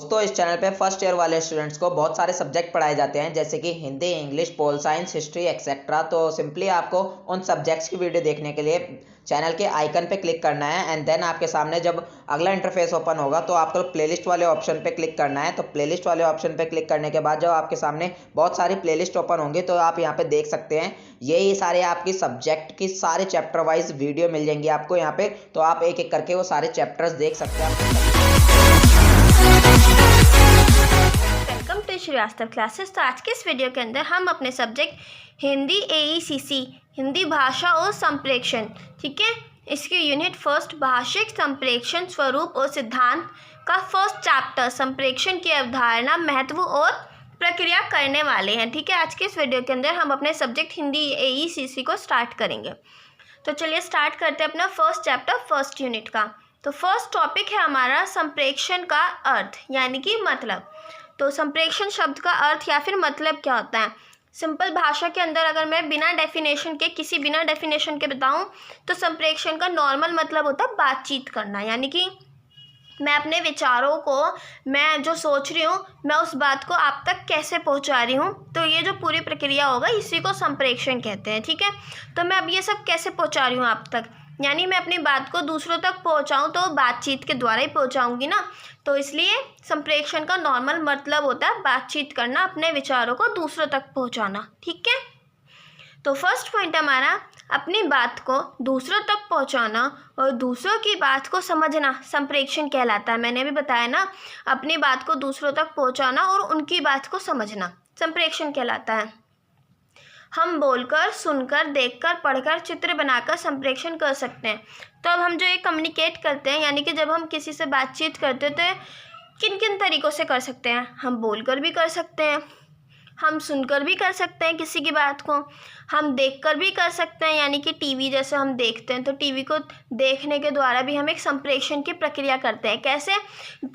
दोस्तों इस चैनल पे फर्स्ट ईयर वाले स्टूडेंट्स को बहुत सारे सब्जेक्ट पढ़ाए जाते हैं जैसे कि Hindi, English, pol science, history etcetera. तो सिंपली आपको उन सब्जेक्ट्स की वीडियो देखने के लिए चैनल के आइकन पे क्लिक करना है एंड देन आपके सामने जब अगला इंटरफेस ओपन होगा तो आपको प्लेलिस्ट वाले ऑप्शन पे क्लिक करना है। तो प्लेलिस्ट वाले ऑप्शन पे क्लिक करने के बाद जब आपके सामने बहुत सारी प्लेलिस्ट ओपन होंगी तो आप यहाँ पे देख सकते हैं यही सारे आपकी सब्जेक्ट की सारे चैप्टर वाइज वीडियो मिल जाएंगी आपको यहाँ पे। तो आप एक एक करके वो सारे चैप्टर्स देख सकते हैं। Welcome to Shrivastava classes. तो आज के इस वीडियो के अंदर हम अपने सब्जेक्ट हिंदी AECC हिंदी भाषा और संप्रेषण, ठीक है, इसकी यूनिट फर्स्ट भाषिक संप्रेषण स्वरूप और सिद्धांत का फर्स्ट चैप्टर संप्रेषण की अवधारणा, महत्व और प्रक्रिया करने वाले हैं। ठीक है, आज के इस वीडियो के अंदर हम अपने सब्जेक्ट हिंदी AECC को स्टार्ट करेंगे। तो चलिए स्टार्ट करते हैं अपना फर्स्ट चैप्टर फर्स्ट यूनिट का। तो फर्स्ट टॉपिक है हमारा संप्रेषण का अर्थ यानी कि मतलब। तो संप्रेषण शब्द का अर्थ या फिर मतलब क्या होता है? सिंपल भाषा के अंदर अगर मैं बिना डेफिनेशन के बताऊं तो संप्रेषण का नॉर्मल मतलब होता है बातचीत करना, यानी कि मैं अपने विचारों को, मैं जो सोच रही हूँ, मैं उस बात को आप तक कैसे पहुँचा रही हूँ। तो ये जो पूरी प्रक्रिया होगा इसी को संप्रेषण कहते हैं। ठीक है, तो मैं अब ये सब कैसे पहुँचा रही हूँ आप तक, यानी मैं अपनी बात को दूसरों तक पहुंचाऊं तो बातचीत के द्वारा ही पहुंचाऊंगी ना। तो इसलिए संप्रेषण का नॉर्मल मतलब होता है बातचीत करना, अपने विचारों को दूसरों तक पहुंचाना। ठीक है, तो फर्स्ट पॉइंट हमारा अपनी बात को दूसरों तक पहुंचाना और दूसरों की बात को समझना संप्रेषण कहलाता है। मैंने अभी बताया ना, अपनी बात को दूसरों तक पहुँचाना और उनकी बात को समझना संप्रेषण कहलाता है। हम बोलकर, सुनकर, देखकर, पढ़कर, चित्र बनाकर संप्रेषण कर सकते हैं। तो अब हम जो ये कम्युनिकेट करते हैं, यानी कि जब हम किसी से बातचीत करते हैं तो किन किन तरीक़ों से कर सकते हैं? हम बोलकर भी कर सकते हैं, हम सुनकर भी कर सकते हैं किसी की बात को, हम देखकर भी कर सकते हैं, यानी कि टीवी जैसे हम देखते हैं तो टीवी को देखने के द्वारा भी हम एक संप्रेषण की प्रक्रिया करते हैं। कैसे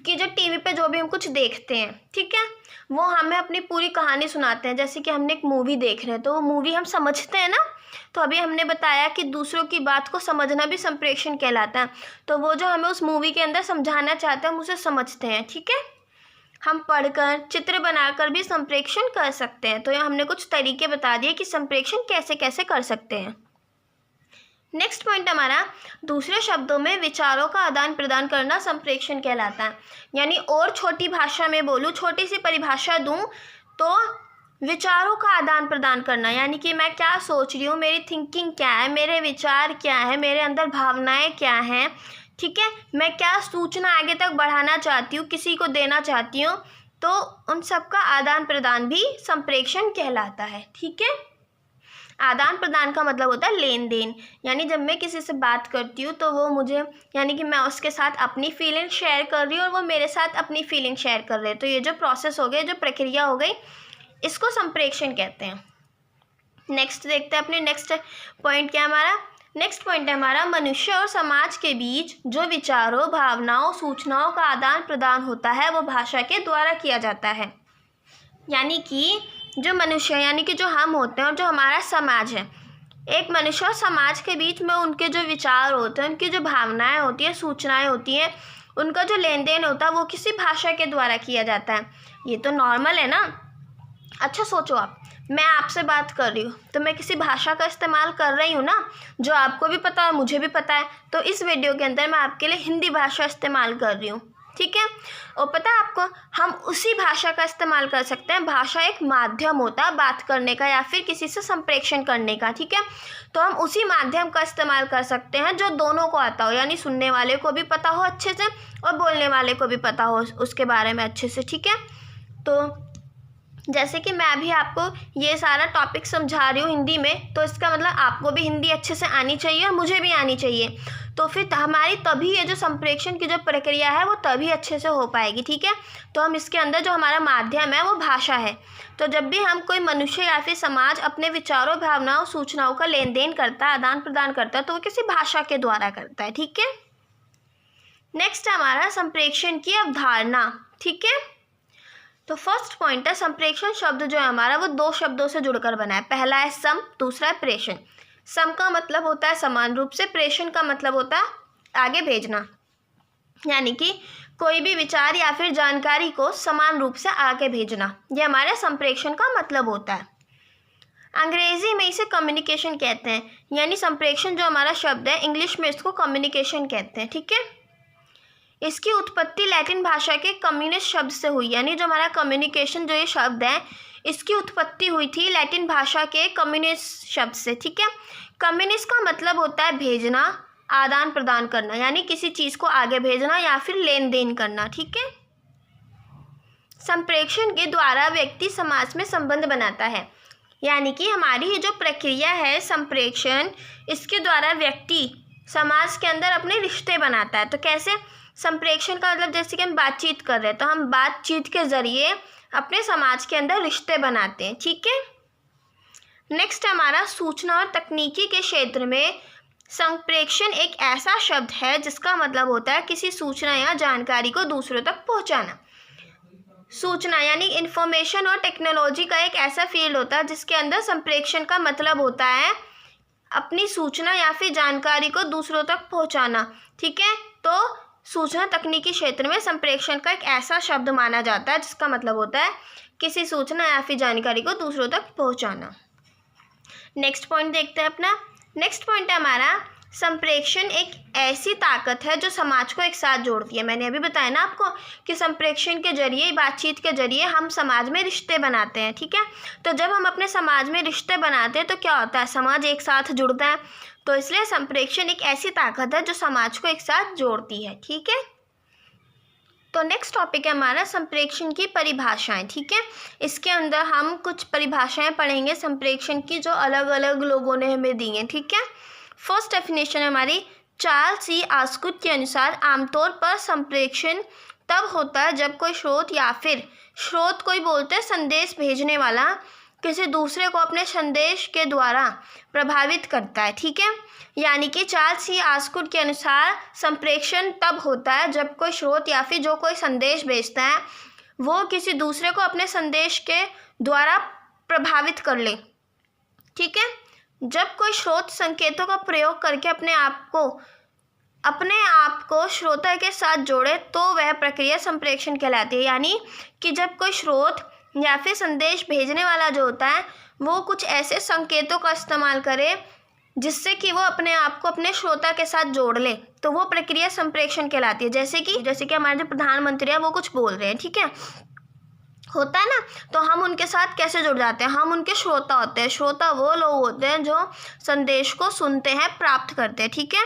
कि जो टीवी पे जो भी हम कुछ देखते हैं, ठीक है, वो हमें अपनी पूरी कहानी सुनाते हैं। जैसे कि हमने एक मूवी देख रहे हैं तो वो मूवी हम समझते हैं ना, तो अभी हमने बताया कि दूसरों की बात को समझना भी संप्रेषण कहलाता है। तो वो जो हमें उस मूवी के अंदर समझाना चाहते हैं हम उसे समझते हैं। ठीक है, हम पढ़कर, चित्र बनाकर भी संप्रेषण कर सकते हैं। तो ये हमने कुछ तरीके बता दिए कि संप्रेषण कैसे कैसे कर सकते हैं। नेक्स्ट पॉइंट हमारा दूसरे शब्दों में विचारों का आदान प्रदान करना संप्रेषण कहलाता है। यानी और छोटी भाषा में बोलूँ, छोटी सी परिभाषा दूँ तो विचारों का आदान प्रदान करना, यानी कि मैं क्या सोच रही हूँ, मेरी थिंकिंग क्या है, मेरे विचार क्या है, मेरे अंदर भावनाएं क्या हैं, ठीक है, मैं क्या सूचना आगे तक बढ़ाना चाहती हूँ, किसी को देना चाहती हूँ, तो उन सब का आदान प्रदान भी संप्रेषण कहलाता है। ठीक है, आदान प्रदान का मतलब होता है लेन देन, यानी जब मैं किसी से बात करती हूँ तो वो मुझे, यानी कि मैं उसके साथ अपनी फीलिंग शेयर कर रही हूँ और वो मेरे साथ अपनी फीलिंग शेयर कर रहे हैं। तो ये जो प्रोसेस हो गई, जो प्रक्रिया हो गई, इसको संप्रेषण कहते हैं। नेक्स्ट देखते हैं अपने नेक्स्ट पॉइंट क्या है हमारा। नेक्स्ट पॉइंट है हमारा मनुष्य और समाज के बीच जो विचारों, भावनाओं, सूचनाओं का आदान प्रदान होता है वो भाषा के द्वारा किया जाता है। यानी कि जो मनुष्य, यानी कि जो हम होते हैं और जो हमारा समाज है, एक मनुष्य और समाज के बीच में उनके जो विचार होते हैं, उनकी जो भावनाएं होती हैं, सूचनाएं होती हैं, उनका जो लेन देन होता है वो किसी भाषा के द्वारा किया जाता है। ये तो नॉर्मल है ना। अच्छा सोचो आप, मैं आपसे बात कर रही हूँ तो मैं किसी भाषा का इस्तेमाल कर रही हूँ ना, जो आपको भी पता है, मुझे भी पता है। तो इस वीडियो के अंदर मैं आपके लिए हिंदी भाषा इस्तेमाल कर रही हूँ, ठीक है। और पता है आपको, हम उसी भाषा का इस्तेमाल कर सकते हैं। भाषा एक माध्यम होता है बात करने का या फिर किसी से संप्रेषण करने का, ठीक है। तो हम उसी माध्यम का इस्तेमाल कर सकते हैं जो दोनों को आता हो, यानी सुनने वाले को भी पता हो अच्छे से और बोलने वाले को भी पता हो उसके बारे में अच्छे से, ठीक है। तो जैसे कि मैं अभी आपको ये सारा टॉपिक समझा रही हूँ हिंदी में, तो इसका मतलब आपको भी हिंदी अच्छे से आनी चाहिए और मुझे भी आनी चाहिए। तो फिर हमारी तभी ये जो संप्रेषण की जो प्रक्रिया है वो तभी अच्छे से हो पाएगी, ठीक है। तो हम इसके अंदर जो हमारा माध्यम है वो भाषा है। तो जब भी हम कोई मनुष्य या फिर समाज अपने विचारों, भावनाओं, सूचनाओं का लेन देन करता है, आदान प्रदान करता है, तो वो किसी भाषा के द्वारा करता है, ठीक है। नेक्स्ट हमारा संप्रेषण की अवधारणा, ठीक है। तो फर्स्ट पॉइंट है संप्रेषण शब्द जो है हमारा वो दो शब्दों से जुड़कर बना है। पहला है सम, दूसरा है प्रेषण। सम का मतलब होता है समान रूप से, प्रेषण का मतलब होता है आगे भेजना। यानी कि कोई भी विचार या फिर जानकारी को समान रूप से आगे भेजना, ये हमारे संप्रेषण का मतलब होता है। अंग्रेजी में इसे कम्युनिकेशन कहते हैं, यानी संप्रेषण जो हमारा शब्द है, इंग्लिश में इसको कम्युनिकेशन कहते हैं। ठीक है, इसकी उत्पत्ति लैटिन भाषा के कम्युनिस्ट शब्द से हुई, यानी जो हमारा कम्युनिकेशन जो ये शब्द है, इसकी उत्पत्ति हुई थी लैटिन भाषा के कम्युनिस्ट शब्द से। ठीक है, कम्युनिस्ट का मतलब होता है भेजना, आदान प्रदान करना, यानी किसी चीज़ को आगे भेजना या फिर लेन देन करना। ठीक है, संप्रेषण के द्वारा व्यक्ति समाज में संबंध बनाता है, यानी कि हमारी ये जो प्रक्रिया है संप्रेषण, इसके द्वारा व्यक्ति समाज के अंदर अपने रिश्ते बनाता है। तो कैसे? संप्रेषण का मतलब जैसे कि हम बातचीत कर रहे हैं, तो हम बातचीत के ज़रिए अपने समाज के अंदर रिश्ते बनाते हैं। ठीक है, नेक्स्ट हमारा सूचना और तकनीकी के क्षेत्र में संप्रेषण एक ऐसा शब्द है जिसका मतलब होता है किसी सूचना या जानकारी को दूसरों तक पहुंचाना। सूचना यानी इंफॉर्मेशन और टेक्नोलॉजी का एक ऐसा फील्ड होता है जिसके अंदर संप्रेषण का मतलब होता है अपनी सूचना या फिर जानकारी को दूसरों तक पहुंचाना। ठीक है, तो सूचना तकनीकी क्षेत्र में संप्रेषण का एक ऐसा शब्द माना जाता है जिसका मतलब होता है किसी सूचना या फिर जानकारी को दूसरों तक पहुंचाना। नेक्स्ट पॉइंट देखते हैं अपना। नेक्स्ट पॉइंट है हमारा, संप्रेषण एक ऐसी ताकत है जो समाज को एक साथ जोड़ती है। मैंने अभी बताया ना आपको कि संप्रेषण के जरिए, बातचीत के जरिए हम समाज में रिश्ते बनाते हैं। ठीक है, तो जब हम अपने समाज में रिश्ते बनाते हैं तो क्या होता है, समाज एक साथ जुड़ता है। तो इसलिए संप्रेषण एक ऐसी ताकत है जो समाज को एक साथ जोड़ती है। ठीक है, तो नेक्स्ट टॉपिक है हमारा संप्रेषण की परिभाषाएं। ठीक है, इसके अंदर हम कुछ परिभाषाएं पढ़ेंगे संप्रेषण की जो अलग अलग लोगों ने हमें दी हैं। ठीक है, फर्स्ट डेफिनेशन है हमारी चार्ल्स ई आस्कुट के अनुसार आमतौर पर संप्रेषण तब होता है जब कोई स्रोत या फिर स्रोत, कोई बोलते हैं संदेश भेजने वाला, किसी दूसरे को अपने संदेश के द्वारा प्रभावित करता है। ठीक है, यानी कि चार्ल्स ई आस्कुट के अनुसार संप्रेषण तब होता है जब कोई स्रोत या फिर जो कोई संदेश भेजता है वो किसी दूसरे को अपने संदेश के द्वारा प्रभावित कर ले। ठीक है, जब कोई स्रोत संकेतों का प्रयोग करके अपने आप को श्रोता के साथ जोड़े तो वह प्रक्रिया संप्रेषण कहलाती है। यानी कि जब कोई स्रोत या फिर संदेश भेजने वाला जो होता है वो कुछ ऐसे संकेतों का इस्तेमाल करे जिससे कि वो अपने आप को अपने श्रोता के साथ जोड़ ले, तो वो प्रक्रिया संप्रेषण कहलाती है। जैसे कि हमारे जो प्रधानमंत्री है वो कुछ बोल रहे हैं, ठीक है, होता है ना, तो हम उनके साथ कैसे जुड़ जाते हैं, हम उनके श्रोता होते हैं। श्रोता वो लोग होते हैं जो संदेश को सुनते हैं, प्राप्त करते हैं। ठीक है,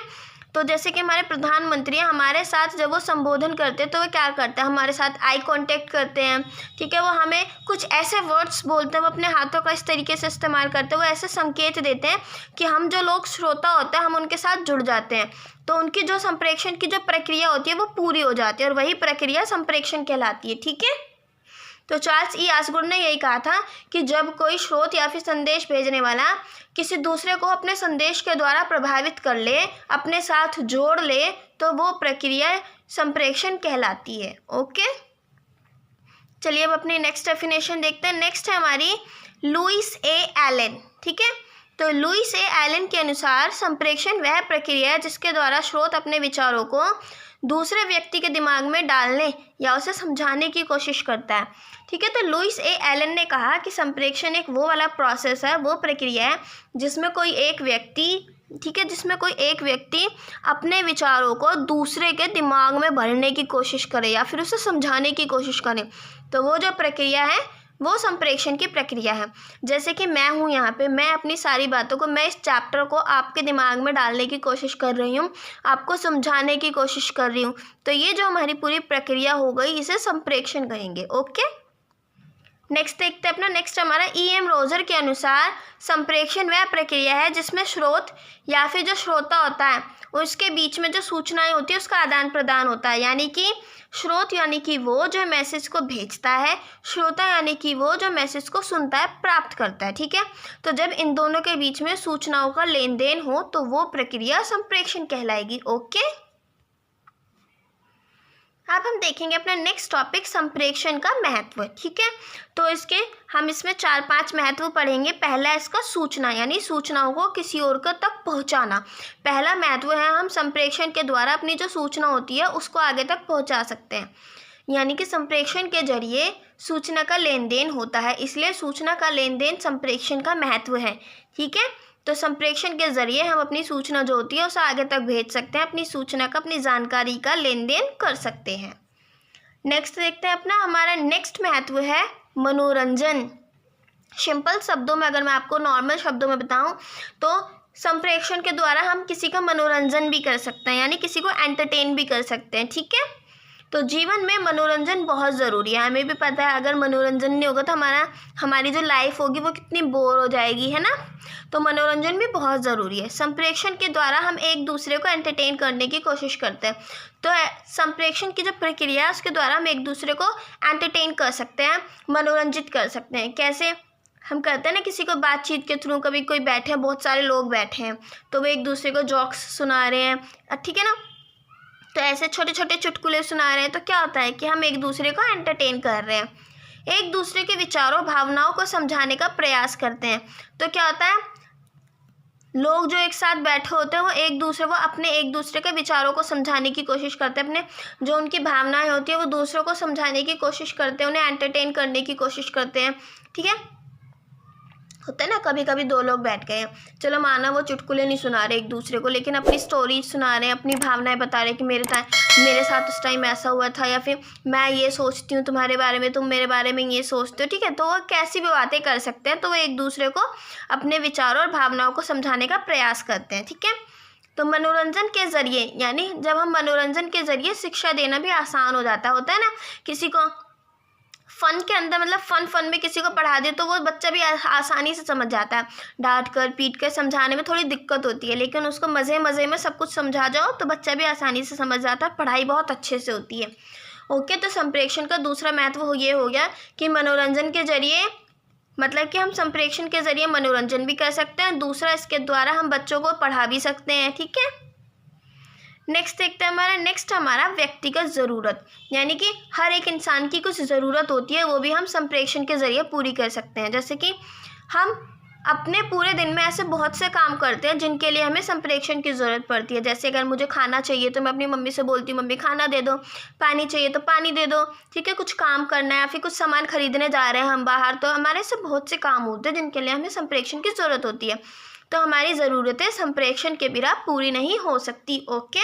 तो जैसे कि हमारे प्रधानमंत्री हमारे साथ जब वो संबोधन करते हैं तो वो क्या करते हैं, हमारे साथ आई कांटेक्ट करते हैं। ठीक है, वो हमें कुछ ऐसे वर्ड्स बोलते हैं, वो अपने हाथों का इस तरीके से इस्तेमाल करते हैं, वो ऐसे संकेत देते हैं कि हम जो लोग श्रोता होते हैं हम उनके साथ जुड़ जाते हैं, तो उनकी जो संप्रेषण की जो प्रक्रिया होती है वो पूरी हो जाती है और वही प्रक्रिया संप्रेषण कहलाती है। ठीक है, तो चार्ल्स ई आस्कुट ने यही कहा था कि जब कोई स्रोत या फिर संदेश भेजने वाला किसी दूसरे को अपने संदेश के द्वारा प्रभावित कर ले, अपने साथ जोड़ ले, तो वो प्रक्रिया संप्रेषण कहलाती है। ओके, चलिए अब अपनी नेक्स्ट डेफिनेशन देखते हैं। नेक्स्ट है हमारी लुइस ए एलन। ठीक है, तो लुइस ए एलन के अनुसार संप्रेषण वह प्रक्रिया है जिसके द्वारा स्रोत अपने विचारों को दूसरे व्यक्ति के दिमाग में डालने या उसे समझाने की कोशिश करता है। ठीक है, तो लुइस ए एलन ने कहा कि संप्रेषण एक वो वाला प्रोसेस है, वो प्रक्रिया है जिसमें कोई एक व्यक्ति अपने विचारों को दूसरे के दिमाग में भरने की कोशिश करे या फिर उसे समझाने की कोशिश करे, तो वो जो प्रक्रिया है वो संप्रेषण की प्रक्रिया है। जैसे कि मैं हूँ यहाँ पे, मैं अपनी सारी बातों को, मैं इस चैप्टर को आपके दिमाग में डालने की कोशिश कर रही हूँ, आपको समझाने की कोशिश कर रही हूँ, तो ये जो हमारी पूरी प्रक्रिया हो गई इसे संप्रेषण कहेंगे। ओके, नेक्स्ट देखते हैं अपना। नेक्स्ट हमारा E.M. रोजर के अनुसार संप्रेषण वह प्रक्रिया है जिसमें स्रोत या फिर जो श्रोता होता है उसके बीच में जो सूचनाएं होती है उसका आदान प्रदान होता है। यानी कि स्रोत यानी कि वो जो मैसेज को भेजता है, श्रोता यानी कि वो जो मैसेज को सुनता है, प्राप्त करता है। ठीक है, तो जब इन दोनों के बीच में सूचनाओं का लेन देन हो तो वो प्रक्रिया संप्रेषण कहलाएगी। ओके, अब हम देखेंगे अपना नेक्स्ट टॉपिक संप्रेषण का महत्व। ठीक है, तो हम इसमें 4-5 महत्व पढ़ेंगे। पहला है इसका सूचना, यानी सूचनाओं को किसी और को तक पहुंचाना। पहला महत्व है हम संप्रेषण के द्वारा अपनी जो सूचना होती है उसको आगे तक पहुंचा सकते हैं, यानी कि संप्रेषण के जरिए सूचना का लेन देन होता है, इसलिए सूचना का लेन देन संप्रेषण का महत्व है। ठीक है, तो संप्रेषण के जरिए हम अपनी सूचना जो होती है उसे आगे तक भेज सकते हैं, अपनी सूचना का, अपनी जानकारी का लेन देन कर सकते हैं। नेक्स्ट देखते हैं अपना, हमारा नेक्स्ट महत्व है मनोरंजन। सिंपल शब्दों में अगर मैं आपको नॉर्मल शब्दों में बताऊं तो संप्रेषण के द्वारा हम किसी का मनोरंजन भी कर सकते हैं, यानी किसी को एंटरटेन भी कर सकते हैं। ठीक है, तो जीवन में मनोरंजन बहुत ज़रूरी है। हमें भी पता है अगर मनोरंजन नहीं होगा तो हमारी जो लाइफ होगी वो कितनी बोर हो जाएगी, है ना। तो मनोरंजन भी बहुत ज़रूरी है। संप्रेषण के द्वारा हम एक दूसरे को एंटरटेन करने की कोशिश करते हैं, तो संप्रेषण की जो प्रक्रिया है उसके द्वारा हम एक दूसरे को एंटरटेन कर सकते हैं, मनोरंजित कर सकते हैं। कैसे हम करते हैं ना, किसी को बातचीत के थ्रू, कभी कोई बैठे हैं, बहुत सारे लोग बैठे हैं तो वो एक दूसरे को जोक्स सुना रहे हैं, ठीक है ना, तो ऐसे छोटे छोटे चुटकुले सुना रहे हैं, तो क्या होता है कि हम एक दूसरे को एंटरटेन कर रहे हैं, एक दूसरे के विचारों भावनाओं को समझाने का प्रयास करते हैं। तो क्या होता है, लोग जो एक साथ बैठे होते हैं वो एक दूसरे के विचारों को समझाने की कोशिश करते हैं, अपने जो उनकी भावनाएं होती है वो दूसरों को समझाने की कोशिश करते हैं, उन्हें एंटरटेन करने की कोशिश करते हैं। ठीक है, होता है ना, कभी कभी दो लोग बैठ गए हैं, चलो माना वो चुटकुले नहीं सुना रहे एक दूसरे को, लेकिन अपनी स्टोरी सुना रहे हैं, अपनी भावनाएं बता रहे हैं कि मेरे साथ उस टाइम ऐसा हुआ था, या फिर मैं ये सोचती हूँ तुम्हारे बारे में, तुम मेरे बारे में ये सोचते हो। ठीक है, तो वो कैसी भी बातें कर सकते हैं, तो वो एक दूसरे को अपने विचारों और भावनाओं को समझाने का प्रयास करते हैं। ठीक है, तो मनोरंजन के ज़रिए, यानी जब हम मनोरंजन के ज़रिए शिक्षा देना भी आसान हो जाता होता है ना, किसी को फ़न के अंदर, मतलब फ़न में किसी को पढ़ा दे तो वो बच्चा भी आसानी से समझ जाता है। डांट कर पीट कर समझाने में थोड़ी दिक्कत होती है, लेकिन उसको मज़े में सब कुछ समझा जाओ तो बच्चा भी आसानी से समझ जाता है, पढ़ाई बहुत अच्छे से होती है। ओके, तो संप्रेषण का दूसरा महत्व ये हो गया कि मनोरंजन के जरिए, मतलब कि हम संप्रेषण के ज़रिए मनोरंजन भी कर सकते हैं, दूसरा इसके द्वारा हम बच्चों को पढ़ा भी सकते हैं। ठीक है, नेक्स्ट देखते हैं हमारा व्यक्तिगत ज़रूरत, यानी कि हर एक इंसान की कुछ ज़रूरत होती है, वो भी हम संप्रेषण के ज़रिए पूरी कर सकते हैं। जैसे कि हम अपने पूरे दिन में ऐसे बहुत से काम करते हैं जिनके लिए हमें संप्रेषण की ज़रूरत पड़ती है। जैसे अगर मुझे खाना चाहिए तो मैं अपनी मम्मी से बोलती हूँ मम्मी खाना दे दो, पानी चाहिए तो पानी दे दो। ठीक है, कुछ काम करना है या फिर कुछ सामान खरीदने जा रहे हैं हम बाहर, तो हमारे से बहुत से काम होते हैं जिनके लिए हमें संप्रेषण की ज़रूरत होती है। तो हमारी ज़रूरतें संप्रेषण के बिना पूरी नहीं हो सकती। ओके,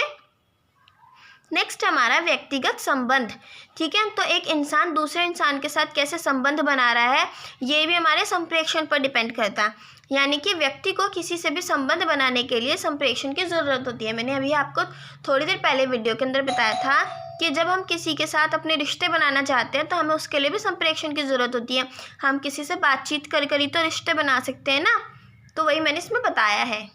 नेक्स्ट हमारा व्यक्तिगत संबंध। ठीक है, तो एक इंसान दूसरे इंसान के साथ कैसे संबंध बना रहा है ये भी हमारे संप्रेषण पर डिपेंड करता है, यानी कि व्यक्ति को किसी से भी संबंध बनाने के लिए संप्रेषण की ज़रूरत होती है। मैंने अभी आपको थोड़ी देर पहले वीडियो के अंदर बताया था कि जब हम किसी के साथ अपने रिश्ते बनाना चाहते हैं तो हमें उसके लिए भी संप्रेषण की ज़रूरत होती है। हम किसी से बातचीत कर ही तो रिश्ते बना सकते हैं ना, तो वही मैंने इसमें बताया है।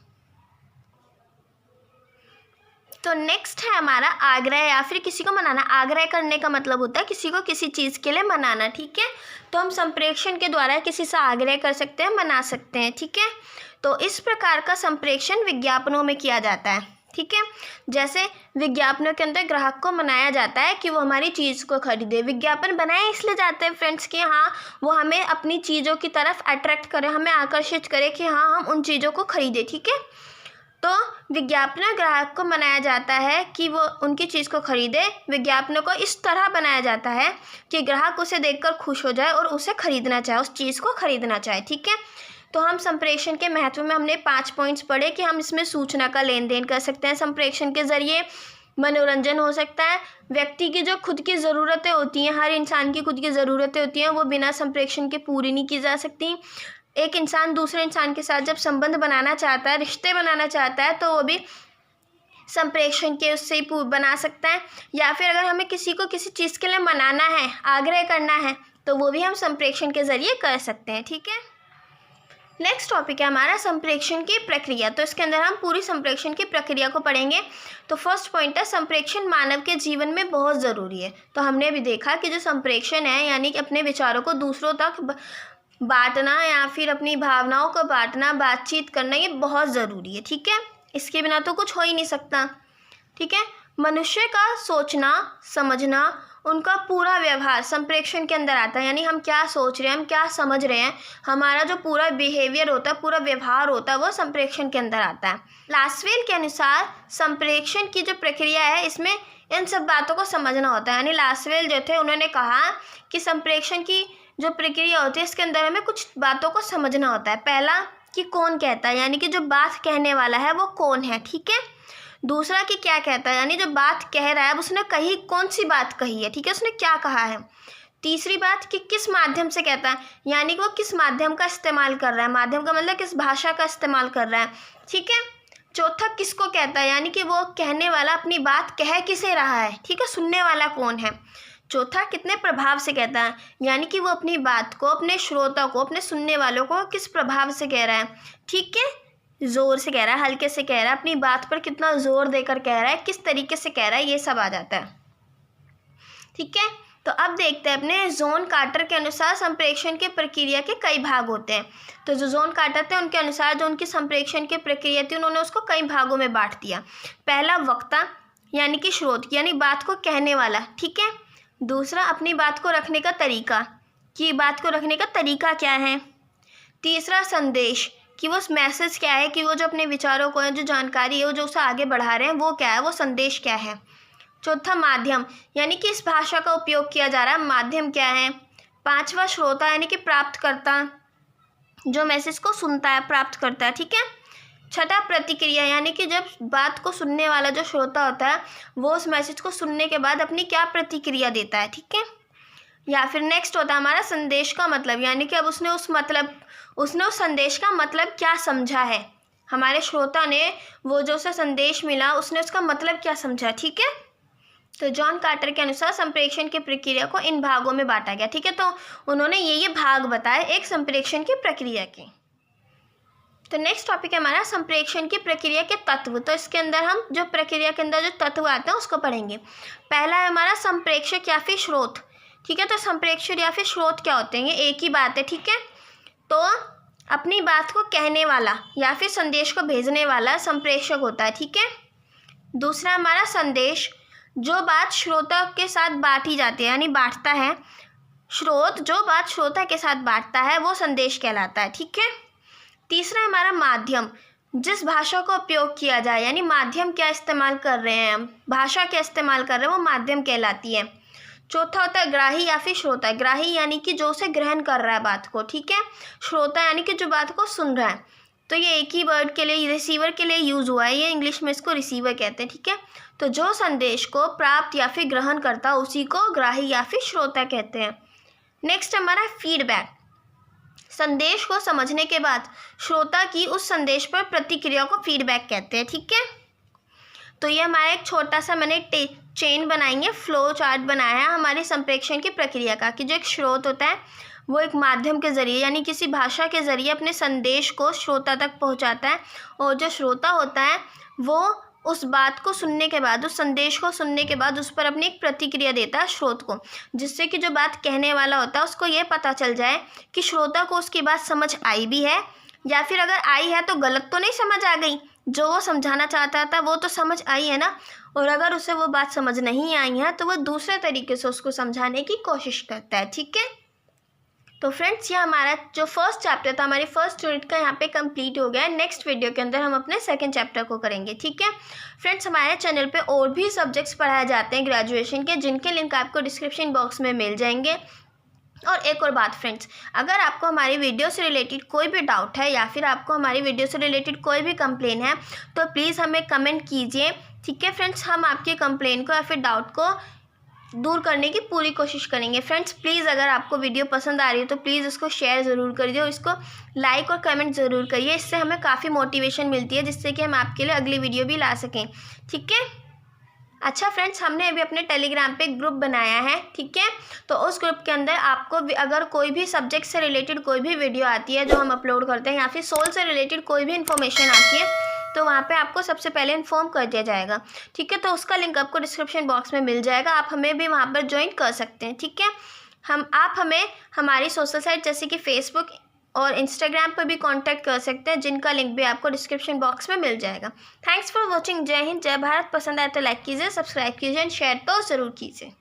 तो नेक्स्ट है हमारा आग्रह या फिर किसी को मनाना। आग्रह करने का मतलब होता है किसी को किसी चीज़ के लिए मनाना। ठीक है, तो हम संप्रेषण के द्वारा किसी से आग्रह कर सकते हैं, मना सकते हैं। ठीक है, तो इस प्रकार का संप्रेषण विज्ञापनों में किया जाता है। ठीक है, जैसे विज्ञापनों के अंदर ग्राहक को मनाया जाता है कि वो हमारी चीज़ को खरीदे। विज्ञापन बनाए इसलिए जाते हैं फ्रेंड्स कि हाँ वो हमें अपनी चीज़ों की तरफ अट्रैक्ट करे, हमें आकर्षित करे कि हाँ हम उन चीज़ों को खरीदें। ठीक है, तो विज्ञापन ग्राहक को मनाया जाता है कि वो उनकी चीज़ को खरीदे। विज्ञापनों को इस तरह बनाया जाता है कि ग्राहक उसे देखकर खुश हो जाए और उसे खरीदना चाहे, उस चीज़ को खरीदना चाहे। ठीक है, तो हम संप्रेषण के महत्व में हमने 5 पॉइंट्स पढ़े कि हम इसमें सूचना का लेन देन कर सकते हैं संप्रेषण के ज़रिए, मनोरंजन हो सकता है, व्यक्ति की जो खुद की ज़रूरतें होती हैं, हर इंसान की खुद की ज़रूरतें होती हैं, वो बिना संप्रेषण के पूरी नहीं की जा सकती। एक इंसान दूसरे इंसान के साथ जब संबंध बनाना चाहता है, रिश्ते बनाना चाहता है, तो वो भी संप्रेषण के उससे ही बना सकता है। या फिर अगर हमें किसी को किसी चीज़ के लिए मनाना है, आग्रह करना है, तो वो भी हम संप्रेषण के ज़रिए कर सकते हैं। ठीक है, नेक्स्ट टॉपिक है हमारा संप्रेषण की प्रक्रिया। तो इसके अंदर हम पूरी संप्रेषण की प्रक्रिया को पढ़ेंगे। तो फर्स्ट पॉइंट है संप्रेषण मानव के जीवन में बहुत ज़रूरी है। तो हमने अभी देखा कि जो संप्रेषण है यानी कि अपने विचारों को दूसरों तक बांटना या फिर अपनी भावनाओं को बांटना, बातचीत करना, ये बहुत ज़रूरी है। ठीक है, इसके बिना तो कुछ हो ही नहीं सकता। ठीक है, मनुष्य का सोचना समझना, उनका पूरा व्यवहार संप्रेक्षण के अंदर आता है। यानी हम क्या सोच रहे हैं, हम क्या समझ रहे हैं, हमारा जो पूरा बिहेवियर होता है, पूरा व्यवहार होता है, वो संप्रेक्षण के अंदर आता है। लासवेल के अनुसार संप्रेक्षण की जो प्रक्रिया है, इसमें इन सब बातों को समझना होता है। यानी लासवेल जो थे, उन्होंने कहा कि संप्रेक्षण की जो प्रक्रिया होती है, इसके अंदर हमें कुछ बातों को समझना होता है। पहला कि कौन कहता है, यानी कि जो बात कहने वाला है वो कौन है, ठीक है। दूसरा कि क्या कहता है, यानी जो बात कह रहा है उसने कही, कौन सी बात कही है, ठीक है, उसने क्या कहा है। तीसरी बात कि किस माध्यम से कहता है, यानी कि वो किस माध्यम का इस्तेमाल कर रहा है, माध्यम का मतलब किस भाषा का इस्तेमाल कर रहा है, ठीक है। चौथा किसको कहता है, यानी कि वो कहने वाला अपनी बात कह किसे रहा है, ठीक है, सुनने वाला कौन है। चौथा कितने प्रभाव से कहता है, यानी कि वो अपनी बात को अपने श्रोता को, अपने सुनने वालों को किस प्रभाव से कह रहा है, ठीक है, ज़ोर से कह रहा है, हल्के से कह रहा है, अपनी बात पर कितना ज़ोर देकर कह रहा है, किस तरीके से कह रहा है, ये सब आ जाता है, ठीक है। तो अब देखते हैं अपने जॉन कार्टर के अनुसार संप्रेक्षण की प्रक्रिया के कई भाग होते हैं। तो जो जॉन कार्टर थे, उनके अनुसार जो उनकी संप्रेक्षण की प्रक्रिया थी, उन्होंने उसको कई भागों में बांट दिया। पहला वक्ता यानी कि स्रोत, यानी बात को कहने वाला, ठीक है। दूसरा अपनी बात को रखने का तरीका, कि बात को रखने का तरीका क्या है। तीसरा संदेश, कि वो मैसेज क्या है, कि वो जो अपने विचारों को, जो जानकारी है, वो जो उसे आगे बढ़ा रहे हैं, वो क्या है, वो संदेश क्या है। चौथा माध्यम, यानी कि इस भाषा का उपयोग किया जा रहा है, माध्यम क्या है। पांचवा श्रोता, यानी कि प्राप्तकर्ता, जो मैसेज को सुनता है, प्राप्त करता है, ठीक है। छठा प्रतिक्रिया, यानी कि जब बात को सुनने वाला जो श्रोता होता है, वो उस मैसेज को सुनने के बाद अपनी क्या प्रतिक्रिया देता है, ठीक है। या फिर नेक्स्ट होता है हमारा संदेश का मतलब, यानी कि अब उसने उस संदेश का मतलब क्या समझा है, हमारे श्रोता ने वो जो उसे संदेश मिला, उसने उसका मतलब क्या समझा, ठीक है। तो जॉन कार्टर के अनुसार संप्रेक्षण की प्रक्रिया को इन भागों में बांटा गया, ठीक है। तो उन्होंने ये भाग बताए एक संप्रेक्षण की प्रक्रिया के। तो नेक्स्ट टॉपिक है हमारा संप्रेक्षण की प्रक्रिया के तत्व। तो इसके अंदर हम जो प्रक्रिया के अंदर जो तत्व आते हैं उसको पढ़ेंगे। पहला है हमारा संप्रेक्षक या फिर स्रोत, ठीक है। तो संप्रेक्षक या फिर स्रोत क्या होते हैं, ये एक ही बात है, ठीक है। तो अपनी बात को कहने वाला या फिर संदेश को भेजने वाला संप्रेषक होता है, ठीक है। दूसरा हमारा संदेश, जो बात श्रोता के साथ बांटी जाती है, यानी बांटता है स्रोत, जो बात श्रोता के साथ बांटता है वो संदेश कहलाता है, ठीक है। तीसरा है हमारा माध्यम, जिस भाषा का उपयोग किया जाए, यानी माध्यम क्या इस्तेमाल कर रहे हैं हम, भाषा क्या इस्तेमाल कर रहे हैं, वो माध्यम कहलाती है। चौथा होता है ग्राही या फिर श्रोता, ग्राही यानी कि जो उसे ग्रहण कर रहा है बात को, ठीक है। श्रोता यानी कि जो बात को सुन रहा है। तो ये एक ही वर्ड के लिए, रिसीवर के लिए यूज़ हुआ है, ये इंग्लिश में इसको रिसीवर कहते हैं, ठीक है। तो जो संदेश को प्राप्त या फिर ग्रहण करता है उसी को ग्राही या फिर श्रोता कहते हैं। नेक्स्ट हमारा फीडबैक, संदेश को समझने के बाद श्रोता की उस संदेश पर प्रतिक्रिया को फीडबैक कहते हैं, ठीक है। तो ये हमारा एक छोटा सा मैंने चेन बनाएंगे, फ्लो चार्ट बनाया है हमारी संप्रेक्षण की प्रक्रिया का, कि जो एक स्रोत होता है वो एक माध्यम के ज़रिए यानी किसी भाषा के ज़रिए अपने संदेश को श्रोता तक पहुंचाता है, और जो श्रोता होता है वो उस बात को सुनने के बाद, उस संदेश को सुनने के बाद उस पर अपनी एक प्रतिक्रिया देता है स्रोत को, जिससे कि जो बात कहने वाला होता है उसको ये पता चल जाए कि श्रोता को उसकी बात समझ आई भी है, या फिर अगर आई है तो गलत तो नहीं समझ आ गई, जो वो समझाना चाहता था वो तो समझ आई है ना, और अगर उसे वो बात समझ नहीं आई है तो वो दूसरे तरीके से उसको समझाने की कोशिश करता है, ठीक है। तो फ्रेंड्स, ये हमारा जो फर्स्ट चैप्टर था, हमारी फर्स्ट यूनिट का यहाँ पे कंप्लीट हो गया है। नेक्स्ट वीडियो के अंदर हम अपने सेकंड चैप्टर को करेंगे, ठीक है। फ्रेंड्स, हमारे चैनल पे और भी सब्जेक्ट्स पढ़ाए जाते हैं ग्रेजुएशन के, जिनके लिंक आपको डिस्क्रिप्शन बॉक्स में मिल जाएंगे। और एक और बात फ्रेंड्स, अगर आपको हमारी वीडियो से रिलेटेड कोई भी डाउट है या फिर आपको हमारी वीडियो से रिलेटेड कोई भी कंप्लेन है तो प्लीज़ हमें कमेंट कीजिए, ठीक है फ्रेंड्स। हम आपके कंप्लेन को या फिर डाउट को दूर करने की पूरी कोशिश करेंगे। फ्रेंड्स, प्लीज़ अगर आपको वीडियो पसंद आ रही है तो प्लीज़ इसको शेयर ज़रूर करिए और इसको लाइक और कमेंट ज़रूर करिए। इससे हमें काफ़ी मोटिवेशन मिलती है, जिससे कि हम आपके लिए अगली वीडियो भी ला सकें, ठीक है। अच्छा फ्रेंड्स, हमने अभी अपने टेलीग्राम पे एक ग्रुप बनाया है, ठीक है। तो उस ग्रुप के अंदर आपको अगर कोई भी सब्जेक्ट से रिलेटेड कोई भी वीडियो आती है जो हम अपलोड करते हैं, या फिर सोल से रिलेटेड कोई भी इन्फॉर्मेशन आती है, तो वहाँ पे आपको सबसे पहले इन्फॉर्म कर दिया जाएगा, ठीक है। तो उसका लिंक आपको डिस्क्रिप्शन बॉक्स में मिल जाएगा, आप हमें भी वहाँ पर ज्वाइन कर सकते हैं, ठीक है। आप हमें हमारी सोशल साइट जैसे कि फेसबुक, और इंस्टाग्राम पर भी कांटेक्ट कर सकते हैं, जिनका लिंक भी आपको डिस्क्रिप्शन बॉक्स में मिल जाएगा। Thanks for watching. जय हिंद, जय भारत। पसंद आए तो लाइक कीजिए, सब्सक्राइब कीजिए एंड शेयर तो ज़रूर कीजिए।